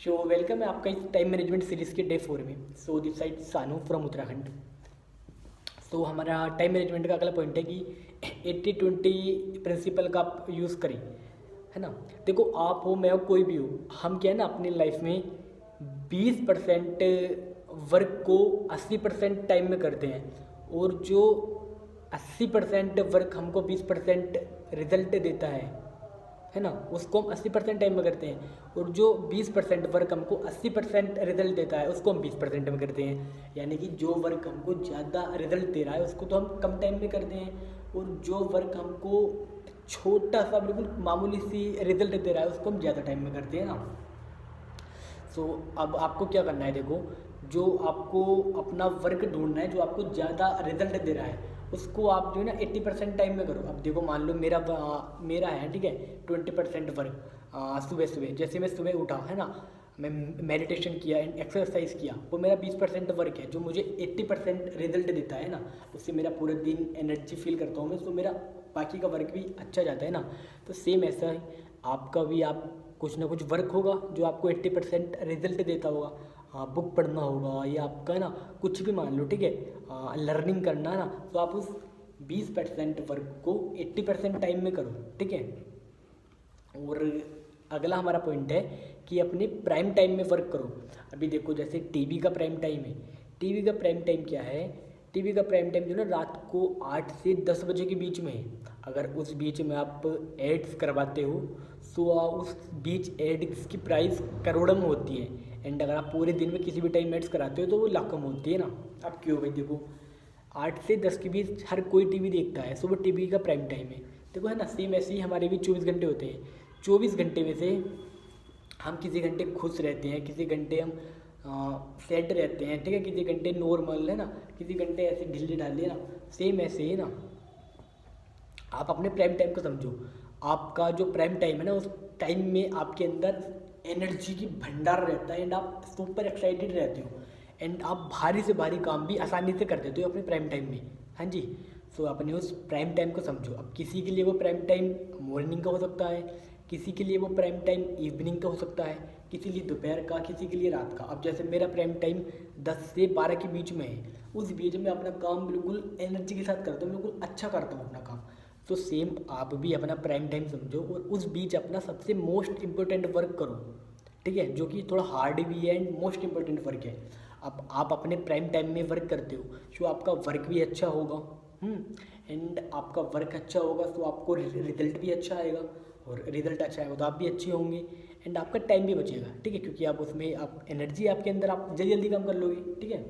So welcome है आपका इस टाइम मैनेजमेंट सीरीज़ के डे 4 में। सो दिस साइड सानू फ्रॉम उत्तराखंड। सो हमारा टाइम मैनेजमेंट का अगला पॉइंट है कि 80-20 प्रिंसिपल का आप यूज़ करें, है ना। देखो, आप हो, मैं हो, कोई भी हो, हम क्या है ना अपनी लाइफ में 20% वर्क को 80% टाइम में करते हैं, और जो 80% वर्क हमको 20% रिजल्ट देता है ना, उसको हम 80% टाइम में करते हैं। और जो 20% वर्क हमको 80% रिजल्ट देता है, उसको हम 20% में करते हैं। यानी कि जो वर्क हमको ज़्यादा रिजल्ट दे रहा है उसको तो हम कम टाइम में करते हैं, और जो वर्क हमको छोटा सा बिल्कुल मामूली सी रिजल्ट दे रहा है उसको हम ज़्यादा टाइम में करते हैं ना। सो अब आपको क्या करना है, देखो, जो आपको अपना वर्क ढूंढना है जो आपको ज़्यादा रिजल्ट दे रहा है उसको आप जो है ना 80% टाइम में करो। अब देखो, मान लो मेरा है, ठीक है, 20% वर्क सुबह सुबह, जैसे मैं सुबह उठा, है ना, मैं मेडिटेशन किया एंड एक्सरसाइज किया, वो मेरा 20% वर्क है जो मुझे 80% रिजल्ट देता है ना। उससे मेरा पूरा दिन एनर्जी फील करता हूँ मैं, तो मेरा बाकी का वर्क भी अच्छा जाता है ना। तो सेम ऐसा ही आपका भी, आप कुछ ना कुछ वर्क होगा जो आपको 80% रिजल्ट देता होगा। हाँ, बुक पढ़ना होगा या आपका ना कुछ भी मान लो, ठीक है, लर्निंग करना है ना, तो आप उस 20% वर्क को 80% टाइम में करो, ठीक है। और अगला हमारा पॉइंट है कि अपने प्राइम टाइम में वर्क करो। अभी देखो, जैसे टीवी का प्राइम टाइम है। टीवी का प्राइम टाइम क्या है? टीवी का प्राइम टाइम जो ना रात को 8 से 10 बजे के बीच में है। अगर उस बीच में आप एड्स करवाते हो तो उस बीच एड्स की प्राइस करोड़ों में होती है। एंड अगर आप पूरे दिन में किसी भी टाइम एड्स कराते हो तो वो लाखों में होती है ना। अब क्यों भाई? देखो, 8 से 10 के बीच हर कोई टीवी देखता है, सो वो टीवी का प्राइम टाइम है। देखो, है ना, सेम ऐसे ही हमारे भी 24 घंटे होते हैं। 24 घंटे में से हम किसी घंटे खुश रहते हैं, किसी घंटे हम सैड रहते हैं, ठीक है, किसी घंटे नॉर्मल, है ना, किसी घंटे ऐसे ढीले ढाले ना। सेम ऐसे ही ना, आप अपने प्राइम टाइम को समझो। आपका जो प्राइम टाइम है ना, उस टाइम में आपके अंदर एनर्जी की भंडार रहता है एंड आप सुपर एक्साइटेड रहते हो, एंड आप भारी से भारी काम भी आसानी से कर देते हो अपने प्राइम टाइम में। हाँ जी। सो अपने उस प्राइम टाइम को समझो। अब किसी के लिए वो प्राइम टाइम मॉर्निंग का हो सकता है, किसी के लिए वो प्राइम टाइम इवनिंग का हो सकता है, किसी लिए दोपहर का, किसी के लिए रात का। अब जैसे मेरा प्राइम टाइम 10 से 12 के बीच में है, उस बीच में अपना काम बिल्कुल एनर्जी के साथ करता हूँ, बिल्कुल अच्छा करता हूँ अपना काम। तो सेम आप भी अपना प्राइम टाइम समझो और उस बीच अपना सबसे मोस्ट इम्पोर्टेंट वर्क करो, ठीक है, जो कि थोड़ा हार्ड भी है एंड मोस्ट इम्पोर्टेंट वर्क है। अब आप अपने प्राइम टाइम में वर्क करते हो तो आपका वर्क भी अच्छा होगा, एंड आपका वर्क अच्छा होगा तो आपको रिजल्ट भी अच्छा आएगा, और रिजल्ट अच्छा आएगा तो आप भी अच्छे होंगे, एंड आपका टाइम भी बचेगा, ठीक है, क्योंकि आप उसमें आप एनर्जी आपके अंदर, आप जल्दी जल्दी काम कर लोगे, ठीक है।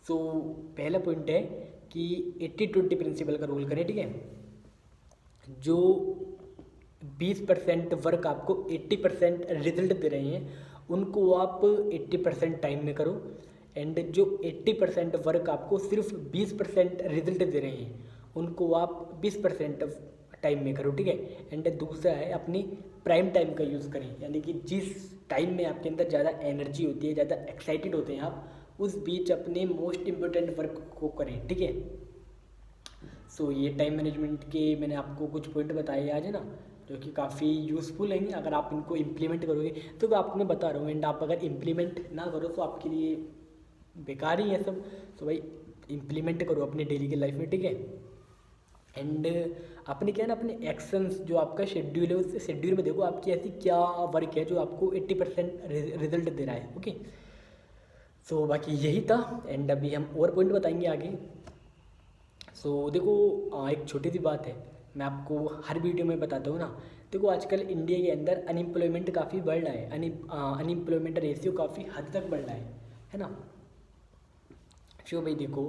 सो पहला पॉइंट है कि 80-20 प्रिंसिपल का रोल करें, ठीक है। जो 20% वर्क आपको 80% रिजल्ट दे रहे हैं उनको आप 80% टाइम में करो, एंड जो 80% वर्क आपको सिर्फ 20% रिजल्ट दे रहे हैं उनको आप 20% टाइम में करो, ठीक है। एंड दूसरा है अपनी प्राइम टाइम का यूज़ करें, यानी कि जिस टाइम में आपके अंदर ज़्यादा एनर्जी होती है, ज़्यादा एक्साइटेड होते हैं आप, उस बीच अपने मोस्ट इम्पोर्टेंट वर्क को करें, ठीक है। सो ये टाइम मैनेजमेंट के मैंने आपको कुछ पॉइंट बताए आज, है ना, जो कि काफ़ी यूज़फुल हैं। अगर आप इनको इम्प्लीमेंट करोगे तो आपको मैं बता रहा हूँ, एंड आप अगर इम्प्लीमेंट ना करो तो आपके लिए बेकार ही है सब। तो भाई इम्प्लीमेंट करो अपने डेली की लाइफ में, ठीक है। एंड अपने क्या है ना, अपने एक्शंस, जो आपका शेड्यूल है उस शेड्यूल में देखो आपकी ऐसी क्या वर्क है जो आपको 80% रिजल्ट दे रहा है, ओके। सो बाकी यही था, एंड अभी हम और पॉइंट बताएंगे आगे। सो देखो, एक छोटी सी बात है, मैं आपको हर वीडियो में बताता हूँ ना। देखो, आजकल इंडिया के अंदर अनएम्प्लॉयमेंट काफ़ी बढ़ रहा है, अनएम्प्लॉयमेंट रेशियो काफ़ी हद तक बढ़ रहा है ना। क्यों भाई? देखो,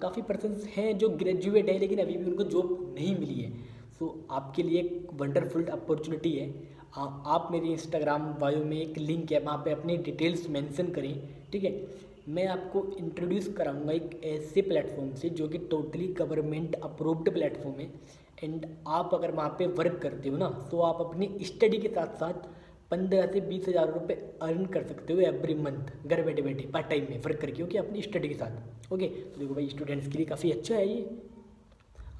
काफ़ी पर्सन्स हैं जो ग्रेजुएट है लेकिन अभी भी उनको जॉब नहीं मिली है। सो आपके लिए एक वंडरफुल अपॉर्चुनिटी है। आप मेरे इंस्टाग्राम बायो में एक लिंक है, वहाँ पे अपनी डिटेल्स मेंशन करें, ठीक है। मैं आपको इंट्रोड्यूस कराऊंगा एक ऐसे प्लेटफॉर्म से जो कि टोटली गवर्नमेंट अप्रूव्ड प्लेटफॉर्म है, एंड आप अगर वहाँ पे वर्क करते हो ना तो आप अपनी स्टडी के साथ साथ 15 से 20 हज़ार रुपये अर्न कर सकते हो एवरी मंथ, घर बैठे बैठे पार्ट टाइम में वर्क करके, ओके, अपनी स्टडी के साथ, ओके। तो देखो भाई, स्टूडेंट्स के लिए काफ़ी अच्छा है ये।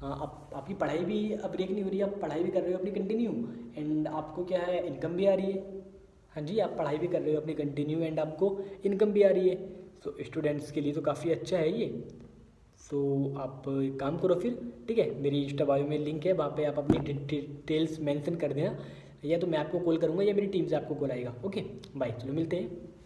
हाँ, आप आपकी पढ़ाई भी अब ब्रेक नहीं हो रही है, आप पढ़ाई भी कर रहे हो अपनी कंटिन्यू, एंड आपको क्या है, इनकम भी आ रही है। हाँ जी, आप पढ़ाई भी कर रहे हो अपनी कंटिन्यू एंड आपको इनकम भी आ रही है। सो स्टूडेंट्स के लिए तो काफ़ी अच्छा है ये। सो आप एक काम करो फिर, ठीक है, मेरी इंस्टा बायो में लिंक है, वहाँ पे आप अपनी डिटेल्स मेंशन कर देना, या तो मैं आपको कॉल करूँगा या मेरी टीम से आपको कॉल आएगा। ओके बाय, चलो मिलते हैं।